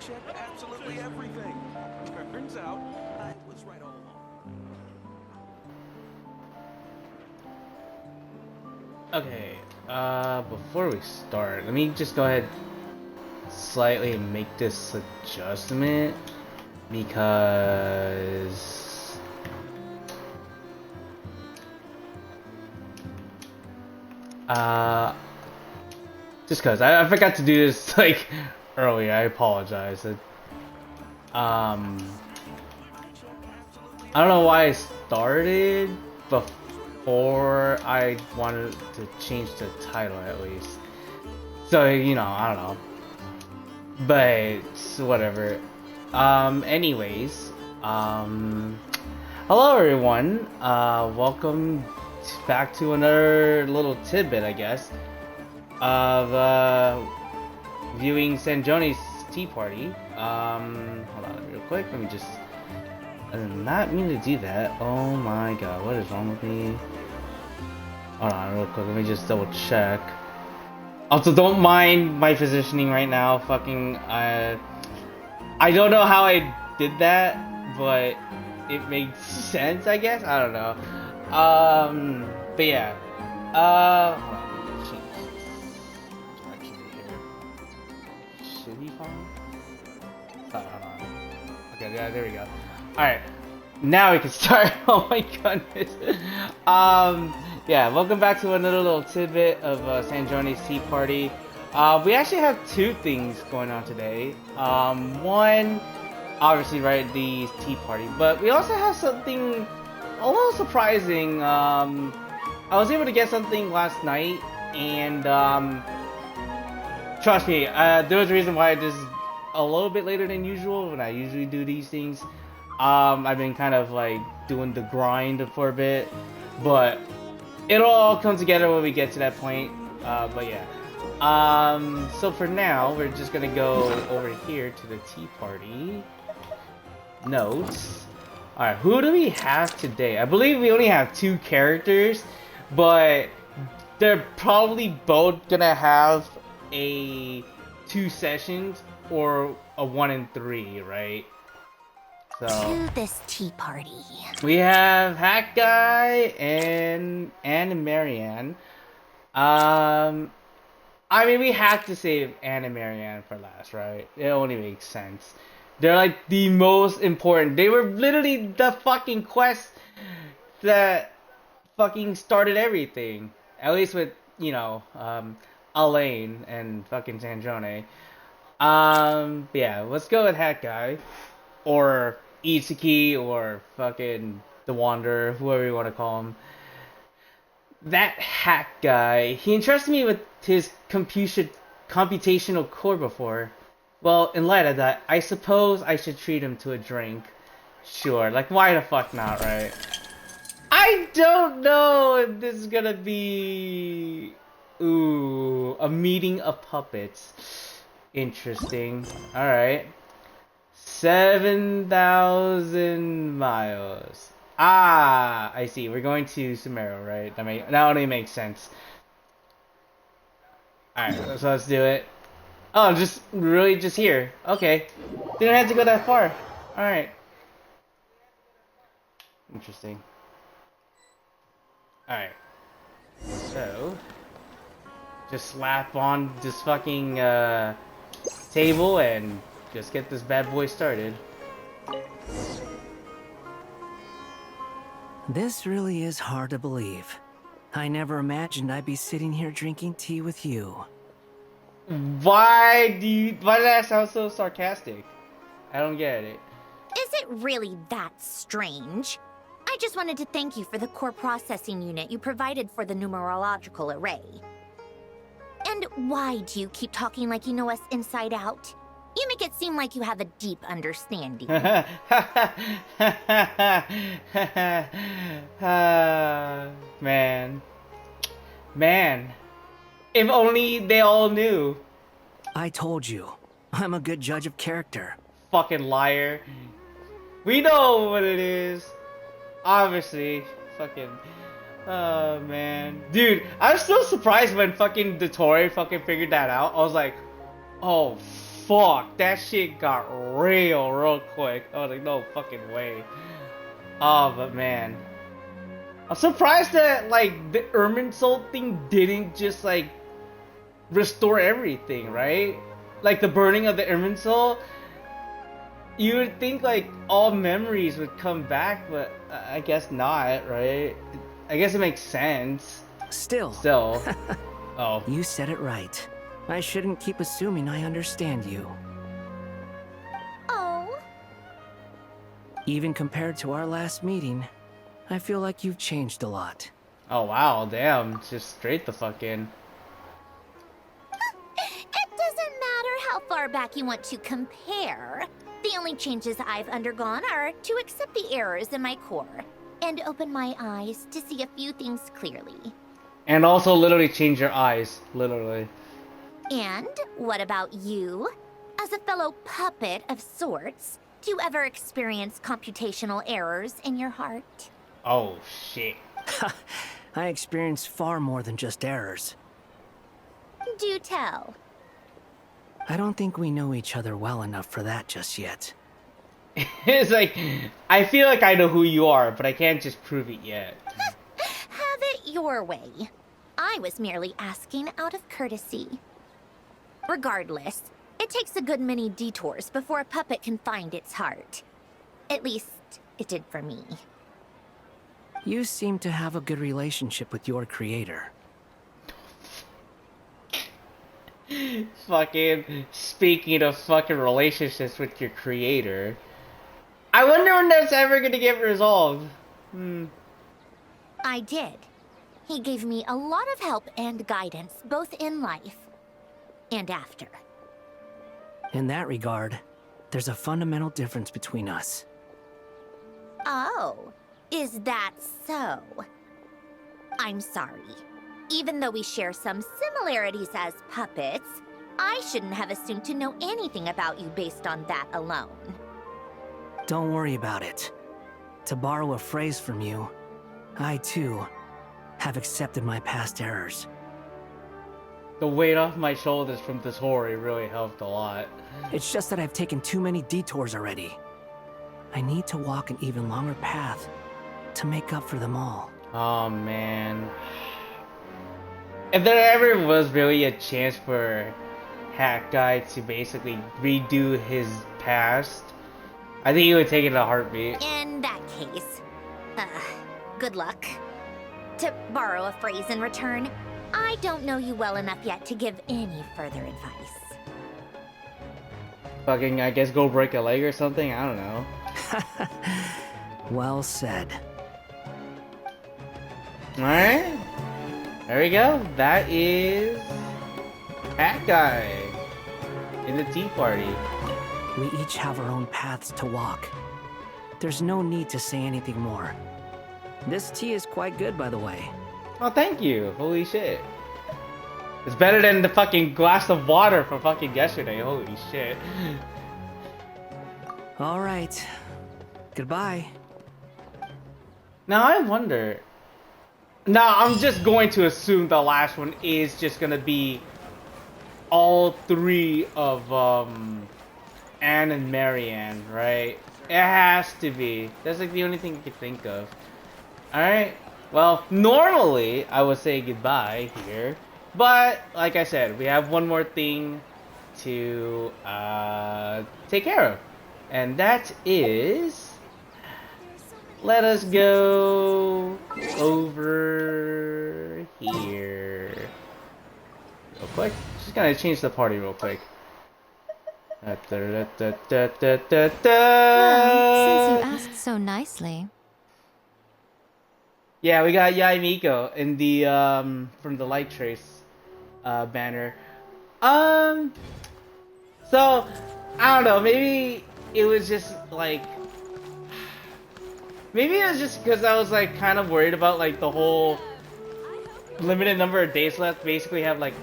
checked absolutely everything. Turns out, I was right all along. Okay, before we start, let me just go ahead slightly make this adjustment because just because I forgot to do this like earlier. I apologize. I don't know why I started before I wanted to change the title at least. So, you know, I don't know. But whatever. Anyways, hello everyone. Welcome back to another little tidbit, I guess, of viewing Sandrone's Tea Party. Hold on real quick. Let me just. I did not mean to do that. Oh my god, what is wrong with me? Hold on real quick. Let me just double check. Also, don't mind my positioning right now. Fucking, I don't know how I did that, but it makes sense, I guess. I don't know. But yeah. Hold on. Should he fall? Hold on. Okay, yeah, there we go. Alright. Now we can start. Oh my goodness. Yeah, welcome back to another little tidbit of Sandrone's Tea Party. We actually have two things going on today. One, obviously, right, the tea party, but we also have something a little surprising. I was able to get something last night, and trust me, there was a reason why this is a little bit later than usual when I usually do these things. I've been kind of like doing the grind for a bit, but it'll all come together when we get to that point. But yeah. So for now, we're just gonna go over here to the tea party. Notes. Alright, who do we have today? I believe we only have two characters, but they're probably both gonna have a 2 sessions or a 1 and 3, right? So to this tea party. we have Hack Guy and Anne and Marianne. I mean, we have to save Anne and Marianne for last, right? It only makes sense. They're like the most important. They were literally the fucking quest that fucking started everything. At least with, you know, Elaine and fucking Sandrone. Yeah, let's go with Hack Guy. Or Itsuki, or fucking the Wanderer, whoever you want to call him. That Hack Guy, he interested me with his computational core before. Well, in light of that, I suppose I should treat him to a drink. Sure, like why the fuck not, right? I don't know if this is gonna be... Ooh, a meeting of puppets. Interesting. Alright. 7,000 miles. Ah, I see. We're going to Sumeru, right? That only makes sense. Alright, so let's do it. Oh, just here. Okay. Didn't have to go that far. Alright. Interesting. Alright. So, just slap on this fucking table and just get this bad boy started. This really is hard to believe. I never imagined I'd be sitting here drinking tea with you. Why did that sound so sarcastic? I don't get it. Is it really that strange? I just wanted to thank you for the core processing unit you provided for the numerological array. And why do you keep talking like you know us inside out? You make it seem like you have a deep understanding. Man. If only they all knew. I told you, I'm a good judge of character. Fucking liar. We know what it is. Obviously. Fucking... Oh, man. Dude, I'm still surprised when fucking Dottore fucking figured that out. I was like, oh, fuck, that shit got real quick. I was like, no fucking way. Oh, but man. I'm surprised that, like, the Ermin Soul thing didn't just, like, restore everything, right? Like, the burning of the Ermin Soul, you would think, like, all memories would come back, but I guess not, right? I guess it makes sense. Still. Oh. You said it right. I shouldn't keep assuming I understand you. Oh, Even compared to our last meeting, I feel like you've changed a lot. Oh, wow, damn. Just straight the fuck in. it doesn't matter how far back you want to compare. The only changes I've undergone are to accept the errors in my core and open my eyes to see a few things clearly. And also literally change your eyes, literally. And what about you? As a fellow puppet of sorts, do you ever experience computational errors in your heart? Oh, shit. I experienced far more than just errors. Do tell. I don't think we know each other well enough for that just yet. It's like, I feel like I know who you are, but I can't just prove it yet. Have it your way. I was merely asking out of courtesy. Regardless, it takes a good many detours before a puppet can find its heart. At least, it did for me. You seem to have a good relationship with your creator. Fucking, speaking of fucking relationships with your creator, I wonder when that's ever gonna get resolved. I did. He gave me a lot of help and guidance, both in life and after. In that regard, there's a fundamental difference between us. Oh, is that so? I'm sorry. Even though we share some similarities as puppets, I shouldn't have assumed to know anything about you based on that alone. Don't worry about it. To borrow a phrase from you, I too have accepted my past errors. The weight off my shoulders from this horror really helped a lot. It's just that I've taken too many detours already. I need to walk an even longer path to make up for them all. Oh man. If there ever was really a chance for Hack Guy to basically redo his past, I think he would take it in a heartbeat. In that case, good luck. To borrow a phrase in return, I don't know you well enough yet to give any further advice. Fucking, I guess go break a leg or something? I don't know. Well said. Alright. There we go. That is Hack Guy in the tea party. We each have our own paths to walk. There's no need to say anything more. This tea is quite good, by the way. Oh, thank you. Holy shit. It's better than the fucking glass of water from fucking yesterday. Holy shit. All right. Goodbye. Now I wonder. Now I'm just going to assume the last one is just gonna be all three of Anne and Marianne, right? It has to be. That's like the only thing I could think of. Alright. Well, normally I would say goodbye here. But like I said, we have one more thing to take care of. And that is, let us go over here real quick. Just gonna change the party real quick. Well, since you asked so nicely. Yeah, we got Yae Miko in the from the Light Trace banner. So I don't know, maybe it was just like, maybe it was just because I was like kind of worried about like the whole limited number of days left. Basically have like,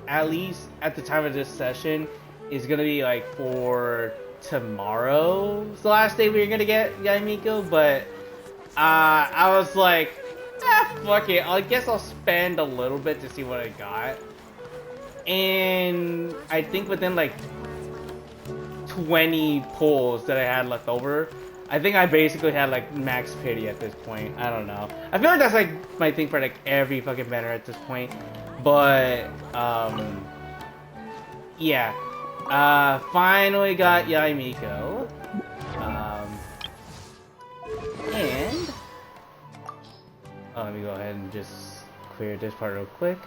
at least at the time of this session, is gonna be like for tomorrow. It's the last day we were gonna get Yae Miko, but I was like, fuck it, I guess I'll spend a little bit to see what I got. And I think within like 20 pulls that I had left over. I think I basically had like max pity at this point. I don't know. I feel like that's like my thing for like every fucking banner at this point. But yeah. Finally got Yae Miko. And let me go ahead and just clear this part real quick.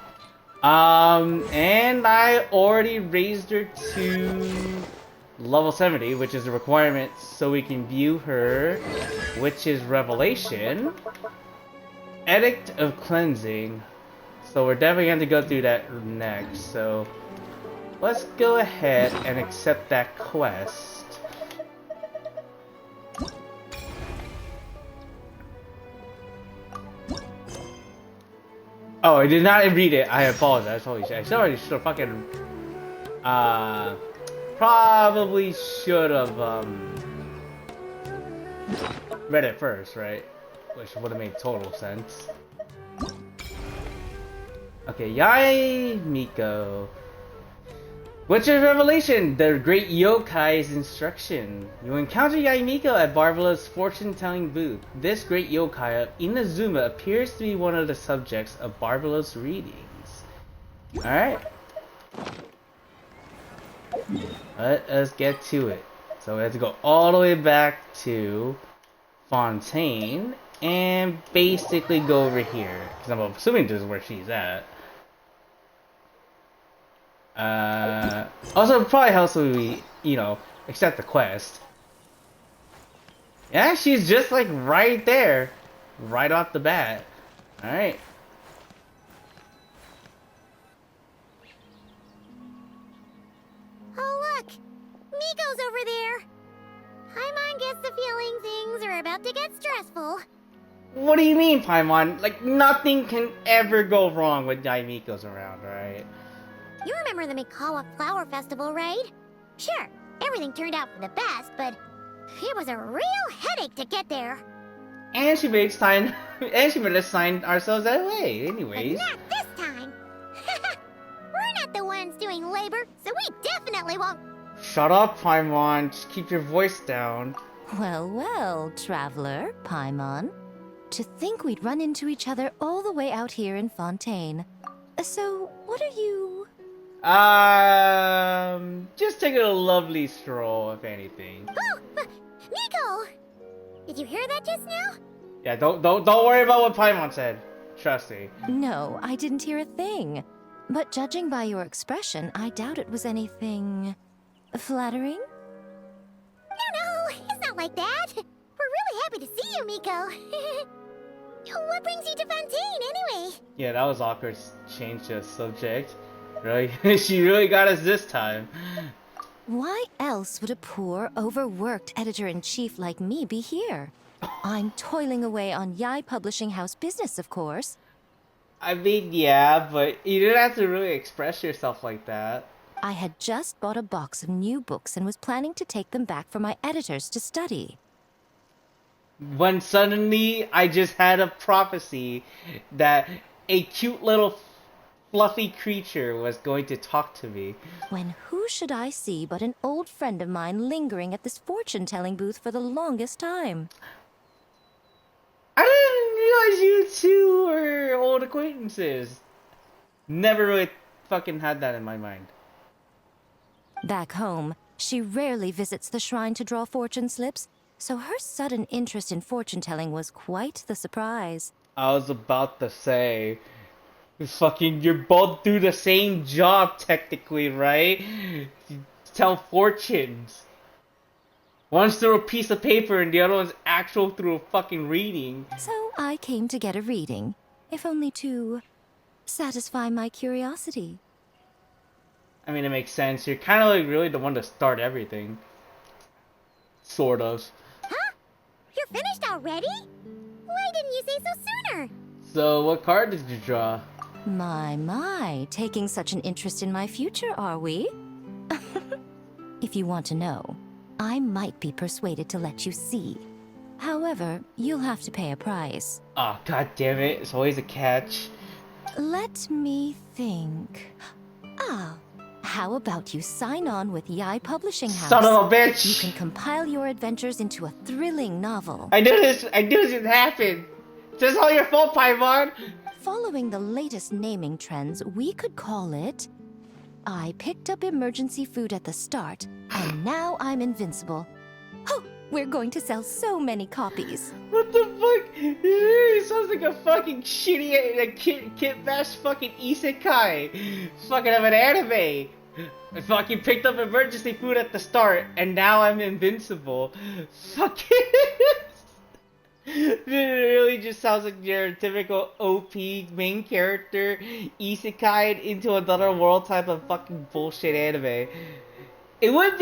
And I already raised her to level 70, which is a requirement so we can view her, which is Revelation. Edict of Cleansing. So we're definitely going to go through that next. So let's go ahead and accept that quest. Oh, I did not read it. I apologize. Holy shit. I should have fucking probably should have read it first, right? Which would have made total sense. Okay, Yae Miko. Which is Revelation, the great yokai's instruction. You encounter Yae Miko at Barbeloth's fortune-telling booth. This great yokai of Inazuma appears to be one of the subjects of Barbeloth's readings. Alright. Let us get to it. So we have to go all the way back to Fontaine and basically go over here. Because I'm assuming this is where she's at. Also, it probably helps if we, you know, accept the quest. Yeah, she's just like right there. Right off the bat. Alright. Oh, look! Miko's over there! Paimon gets the feeling things are about to get stressful. What do you mean, Paimon? Like, nothing can ever go wrong with Yae Miko's around, right? You remember the Mikawa Flower Festival, right? Sure, everything turned out for the best, but it was a real headache to get there. And she made us sign ourselves that way, anyways. But not this time. We're not the ones doing labor, so we definitely won't. Shut up, Paimon. Just keep your voice down. Well, well, traveler, Paimon. To think we'd run into each other all the way out here in Fontaine. So, what are you... just taking a lovely stroll, if anything. Oh, Miko! Did you hear that just now? Yeah, don't worry about what Paimon said. Trust me. No, I didn't hear a thing. But judging by your expression, I doubt it was anything... flattering? No, it's not like that. We're really happy to see you, Miko. What brings you to Fontaine, anyway? Yeah, that was awkward. Change the subject. Really? She really got us this time. Why else would a poor, overworked editor-in-chief like me be here? I'm toiling away on Yae Publishing House business, of course. I mean, yeah, but you didn't have to really express yourself like that. I had just bought a box of new books and was planning to take them back for my editors to study. When suddenly I just had a prophecy that a cute little fluffy creature was going to talk to me. When who should I see but an old friend of mine lingering at this fortune-telling booth for the longest time? I didn't realize you two were old acquaintances. Never really fucking had that in my mind. Back home, she rarely visits the shrine to draw fortune slips, so her sudden interest in fortune-telling was quite the surprise. I was about to say, you're both do the same job technically, right? You tell fortunes. One's through a piece of paper and the other one's actual through a fucking reading. So I came to get a reading, if only to satisfy my curiosity. I mean, it makes sense. You're kind of like really the one to start everything. Sort of. Huh? You're finished already? Why didn't you say so sooner? So, what card did you draw? My, taking such an interest in my future, are we? If you want to know, I might be persuaded to let you see. However, you'll have to pay a price. Oh, god damn it. It's always a catch. Let me think. Ah, How about you sign on with Yae Publishing House? Son of a You bitch! can compile your adventures into a thrilling novel. I knew this would happen! This is all your fault, Paimon! Following the latest naming trends, we could call it... I picked up emergency food at the start, and now I'm invincible. Oh, we're going to sell so many copies. What the fuck? It sounds like a fucking shitty Kit Bash fucking isekai. Fucking of an anime. I fucking picked up emergency food at the start, and now I'm invincible. Fucking... It really just sounds like your typical OP main character isekai into another world type of fucking bullshit anime. It would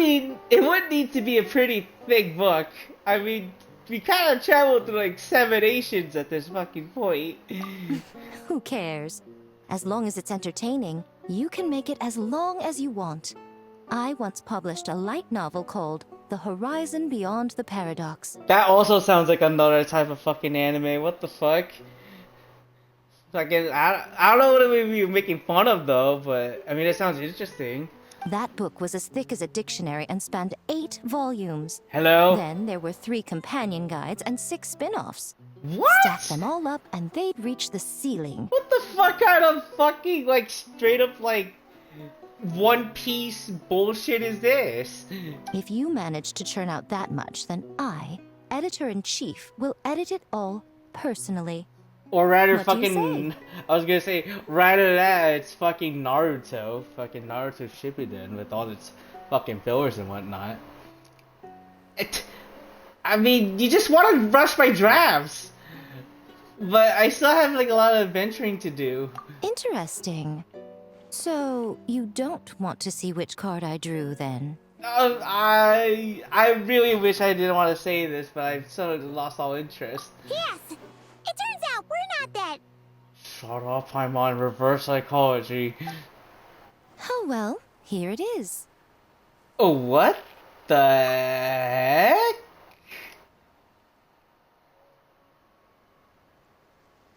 need to be a pretty thick book. I mean, we kind of traveled through like 7 nations at this fucking point. Who cares? As long as it's entertaining, you can make it as long as you want. I once published a light novel called The Horizon Beyond the Paradox. That also sounds like another type of fucking anime. What the fuck? Fucking, I don't know what we be making fun of though, but I mean, it sounds interesting. That book was as thick as a dictionary and spanned 8 volumes. Hello? Then there were 3 companion guides and 6 spin-offs. What? Stack them all up and they'd reach the ceiling. What the fuck kind of fucking, like, straight up, like, One Piece bullshit is this? If you manage to churn out that much, then I, editor-in-chief, will edit it all personally. Or rather What do you fucking, I was gonna say, rather that, it's fucking Naruto. Fucking Naruto Shippuden with all its fucking fillers and whatnot. I mean, you just want to rush my drafts! But I still have like a lot of adventuring to do. Interesting. So, you don't want to see which card I drew, then? I really wish I didn't want to say this, but I've sort of lost all interest. Yes! It turns out we're not that... Shut up, I'm on reverse psychology. Oh well, here it is. Oh, what the heck?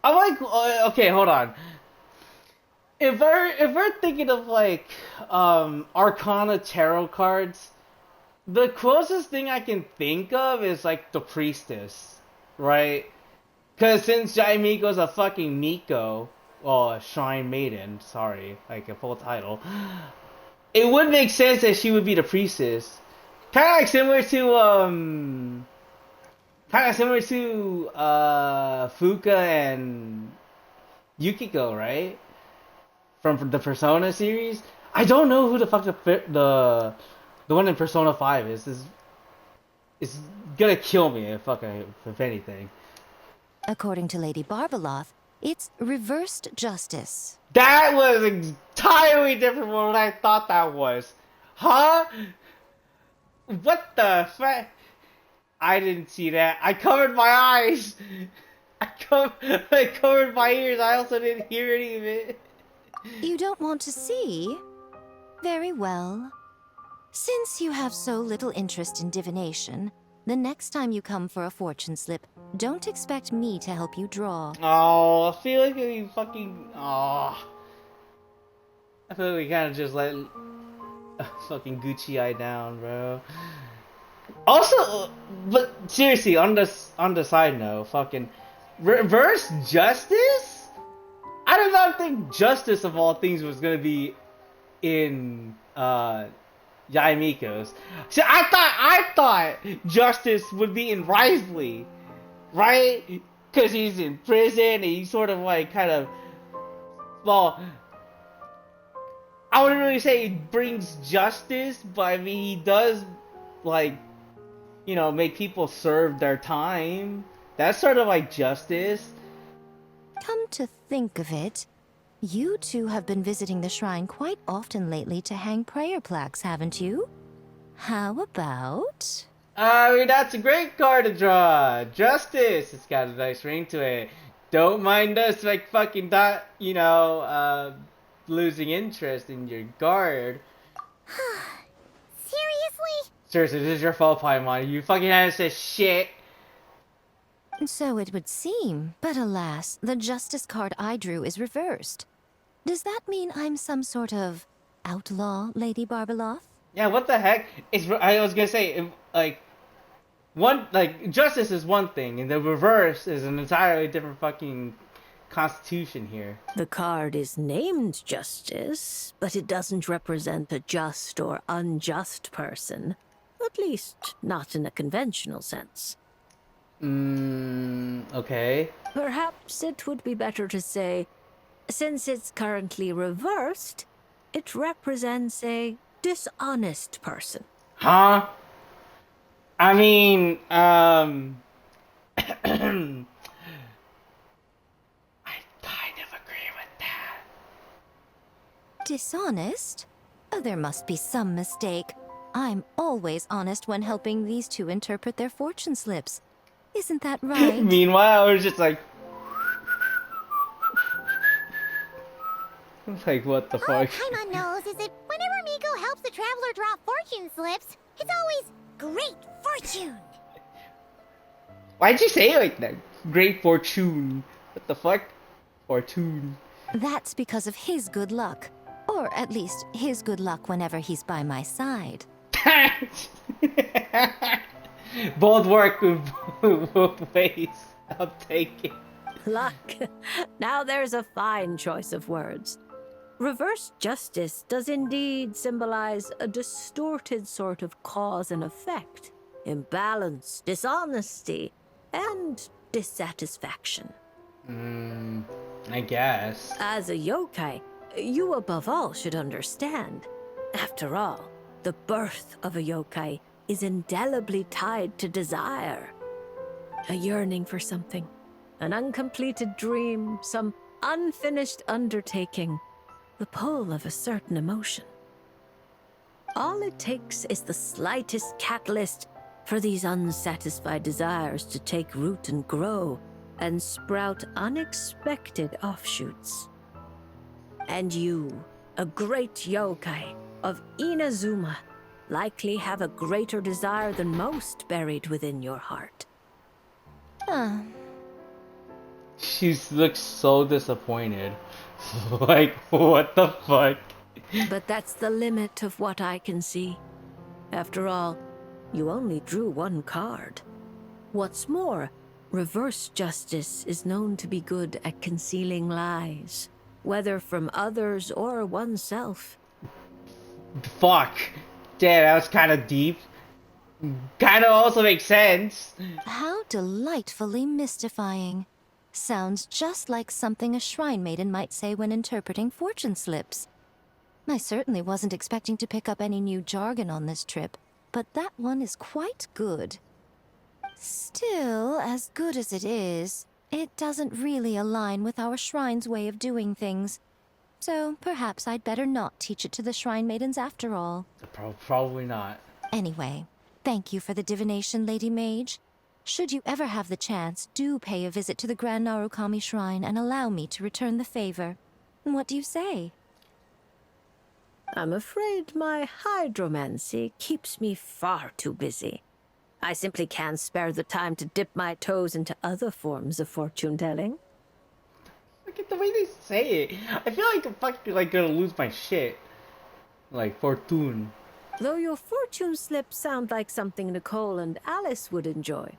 I'm like, okay, hold on. If we're thinking of like Arcana tarot cards, the closest thing I can think of is like the Priestess, right? Because since Yae Miko's a fucking Miko, well, a Shrine Maiden, sorry, like a full title, it would make sense that she would be the Priestess. Kind of like similar to Fuka and Yukiko, right? From the Persona series. I don't know who the fuck the one in Persona 5 is. This is gonna kill me if anything. According to Lady Barbeloth, it's reversed justice. That was entirely different from what I thought that was. Huh? What the fuck? I didn't see that. I covered my eyes. I covered my ears. I also didn't hear any of it. You don't want to see? Very well. Since you have so little interest in divination, the next time you come for a fortune slip, don't expect me to help you draw. Oh, I feel like we fucking... Oh. I feel like we kind of just let fucking Gucci eye down, bro. Also, but seriously, on the side note, fucking reverse justice? I did not think justice of all things was gonna be in Yae Miko's. See, I thought justice would be in Risley, right? Because he's in prison and he's sort of like kind of, well, I wouldn't really say he brings justice, but I mean he does, like, you know, make people serve their time. That's sort of like justice. Come to think of it, you two have been visiting the shrine quite often lately to hang prayer plaques, haven't you? How about... I mean, that's a great card to draw. Justice. It's got a nice ring to it. Don't mind us, like, fucking, losing interest in your guard. Seriously? Seriously, this is your fault, Paimon. You fucking had to say shit. So it would seem, but alas, the justice card I drew is reversed. Does that mean I'm some sort of outlaw, Lady Barbeloth? Yeah, what the heck? I was gonna say, justice is one thing, and the reverse is an entirely different fucking constitution here. The card is named Justice, but it doesn't represent a just or unjust person. At least, not in a conventional sense. Okay. Perhaps it would be better to say, since it's currently reversed, it represents a dishonest person. Huh? I mean, I kind of agree with that. Dishonest? Oh, there must be some mistake. I'm always honest when helping these two interpret their fortune slips. Isn't that right? Meanwhile, I was just like, what the fuck? Paimon knows is that whenever Miko helps the traveler draw fortune slips, it's always great fortune. Why'd you say it like that? Great fortune. What the fuck? Fortune. That's because of his good luck. Or at least, his good luck whenever he's by my side. Both work both ways. I'll take it. Luck. Now there's a fine choice of words. Reverse justice does indeed symbolize a distorted sort of cause and effect, imbalance, dishonesty, and dissatisfaction. I guess. As a yokai, you above all should understand. After all, the birth of a yokai is indelibly tied to desire. A yearning for something, an uncompleted dream, some unfinished undertaking, the pull of a certain emotion. All it takes is the slightest catalyst for these unsatisfied desires to take root and grow and sprout unexpected offshoots. And you, a great yokai of Inazuma, likely have a greater desire than most buried within your heart. She looks so disappointed. Like, what the fuck? But that's the limit of what I can see. After all, you only drew one card. What's more, reverse justice is known to be good at concealing lies, whether from others or oneself. Fuck. Damn, that was kind of deep. Kind of also makes sense. How delightfully mystifying. Sounds just like something a shrine maiden might say when interpreting fortune slips. I certainly wasn't expecting to pick up any new jargon on this trip, but that one is quite good. Still, as good as it is, it doesn't really align with our shrine's way of doing things. So perhaps I'd better not teach it to the shrine maidens after all. Probably not. Anyway, thank you for the divination, Lady Mage. Should you ever have the chance, do pay a visit to the Grand Narukami Shrine and allow me to return the favor. What do you say? I'm afraid my hydromancy keeps me far too busy. I simply can't spare the time to dip my toes into other forms of fortune-telling. Look at the way they say it. I feel like I'm fucking gonna lose my shit. Like, fortune. Though your fortune slips sound like something Nicole and Alice would enjoy,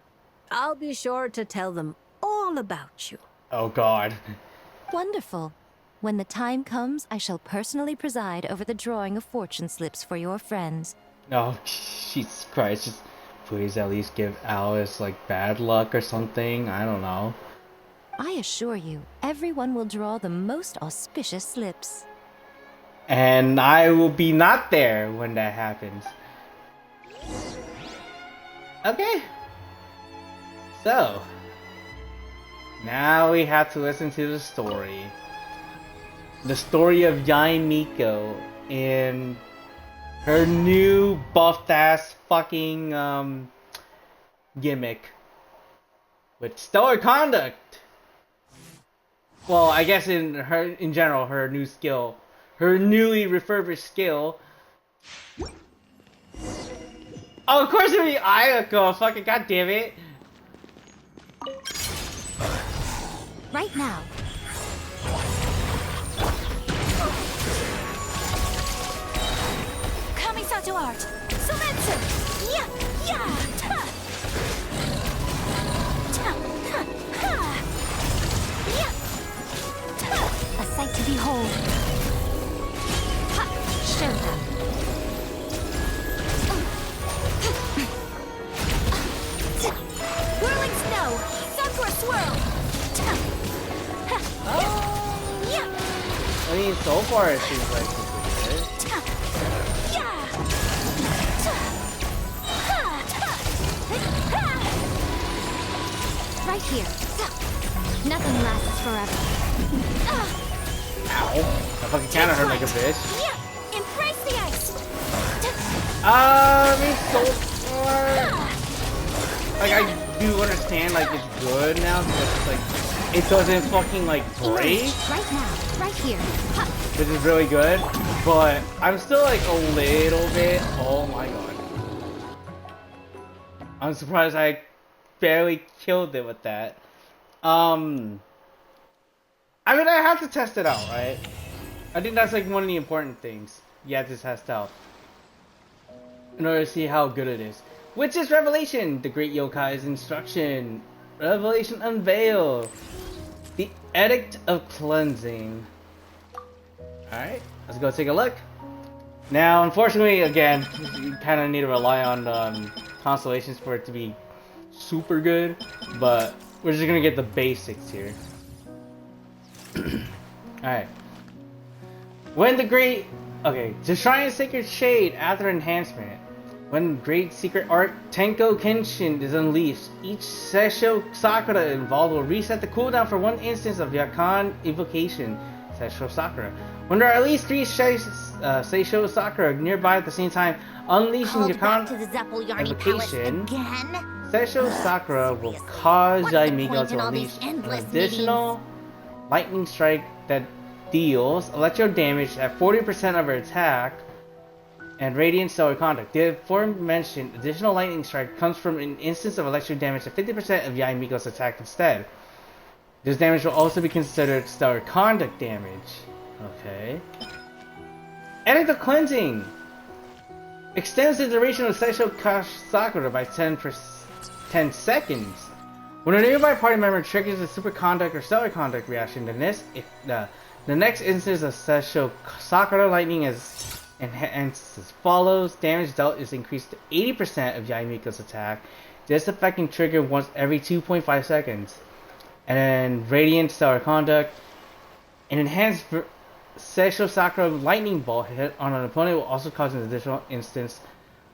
I'll be sure to tell them all about you. Oh god. Wonderful. When the time comes, I shall personally preside over the drawing of fortune slips for your friends. Oh, Jesus Christ. Just please at least give Alice, bad luck or something. I don't know. I assure you, everyone will draw the most auspicious slips. And I will be not there when that happens. Okay. So, now we have to listen to the story. The story of Yae Miko in her new buffed ass fucking gimmick with stellar conduct. Well, I guess in general, her new skill, her newly refurbished skill. Oh, of course it would be Ayako. Fucking goddamn it. Right now. Shadow art. Sumetsu. Yeah, yeah. Ta. Ta, ha, ha. Yeah. Ta. A sight to behold. Ha. Show them. Whirling snow. Sakura swirl. Ta. Ha. Yeah. I mean, so far it seems like it's pretty good. Ta. Yeah. Ta. Ha. Ta. Ha. Right here. Nothing lasts forever. Ow. That fucking kinda hurt like a bitch. Yeah. Embrace the ice. I mean, so far... Like, I do understand, like, it's good now, because it's like, it doesn't fucking, like, break, Right now. Right here. Ha. which is really good, but I'm still, like, a little bit, oh my god. I'm surprised I barely killed it with that. I mean, I have to test it out, right? I think that's, like, one of the important things you have to test out in order to see how good it is. Which is Revelation, the Great Yokai's Instruction. Revelation Unveil. The Edict of Cleansing. Alright, let's go take a look. Now, unfortunately, again, you kind of need to rely on constellations for it to be super good. But we're just going to get the basics here. Alright. When the Great... Okay, to Shrine of Sacred Shade after enhancement. When Great Secret Art Tenko Kenshin is unleashed, each Seisho Sakura involved will reset the cooldown for one instance of Yakan Evocation, Seisho Sakura. When there are at least 3 Seisho Sakura nearby at the same time, unleashing Called back Yakan to the Zeppeliarny Palace Evocation, again. Seisho Sakura will cause What's the Yae Miko point to in all unleash these an endless additional lightning strike that deals electro damage at 40% of her attack and radiant stellar conduct. The aforementioned additional lightning strike comes from an instance of electric damage at 50% of Yae Miko's attack instead. This damage will also be considered stellar conduct damage. Okay. Edict of Cleansing extends the duration of Seisho Sakura by 10 seconds. When a nearby party member triggers a superconduct or stellar conduct reaction, the next instance of Seisho Sakura lightning is enhanced as follows. Damage dealt is increased to 80% of Yae Miko's attack. This effect can trigger once every 2.5 seconds. And then Radiant Stellar Conduct. An enhanced Seisho Sakura lightning bolt hit on an opponent will also cause an additional instance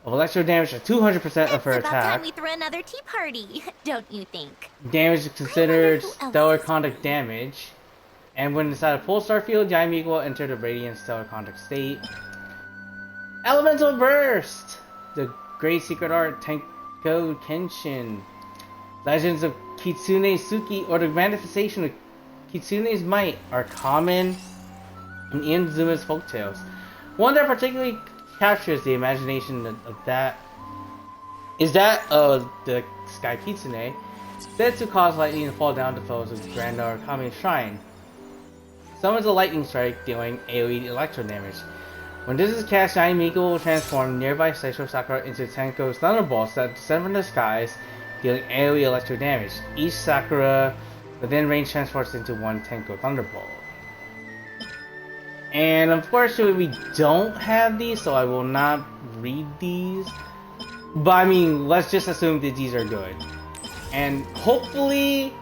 of electro damage at 200% of her It's about attack. time we threw another tea party, don't you think? Damage is considered who else stellar is conduct damage. And when inside a full star field, Yae Miko will enter the Radiant Stellar Conduct state. Elemental Burst! The Great Secret Art Tenko Kenshin. Legends of Kitsune Suki, or the manifestation of Kitsune's might, are common in Inzuma's folktales. One that particularly captures the imagination of that is that of the Sky Kitsune, said to cause lightning to fall down to foes of Grand Kami's shrine. Summons a lightning strike, dealing AoE electro damage. When this is cast, Yae Miko will transform nearby Seisho Sakura into Tenko's thunderbolts that descend from the skies, dealing AoE electro damage. Each Sakura within range transforms into one Tenko thunderbolt. And unfortunately, we don't have these, so I will not read these. But I mean, let's just assume that these are good. And hopefully,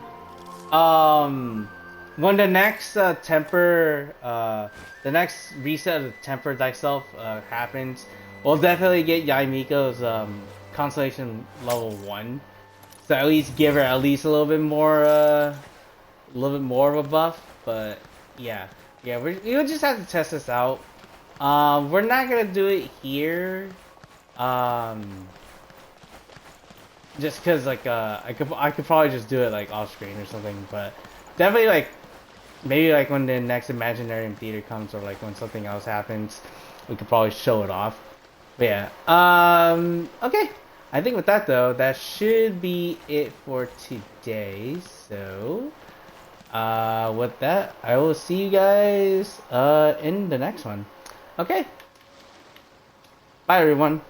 when the next the next reset of the temper thyself happens, we'll definitely get Yae Miko's constellation level 1. So at least give her at least a little bit more of a buff. But yeah, we'll just have to test this out. We're not gonna do it here. Just cause like I could probably just do it like off screen or something, but definitely like maybe like when the next Imaginarium Theater comes or like when something else happens, we could probably show it off. But yeah, okay. I think with that though, that should be it for today. So with that, I will see you guys in the next one. Okay. Bye, everyone.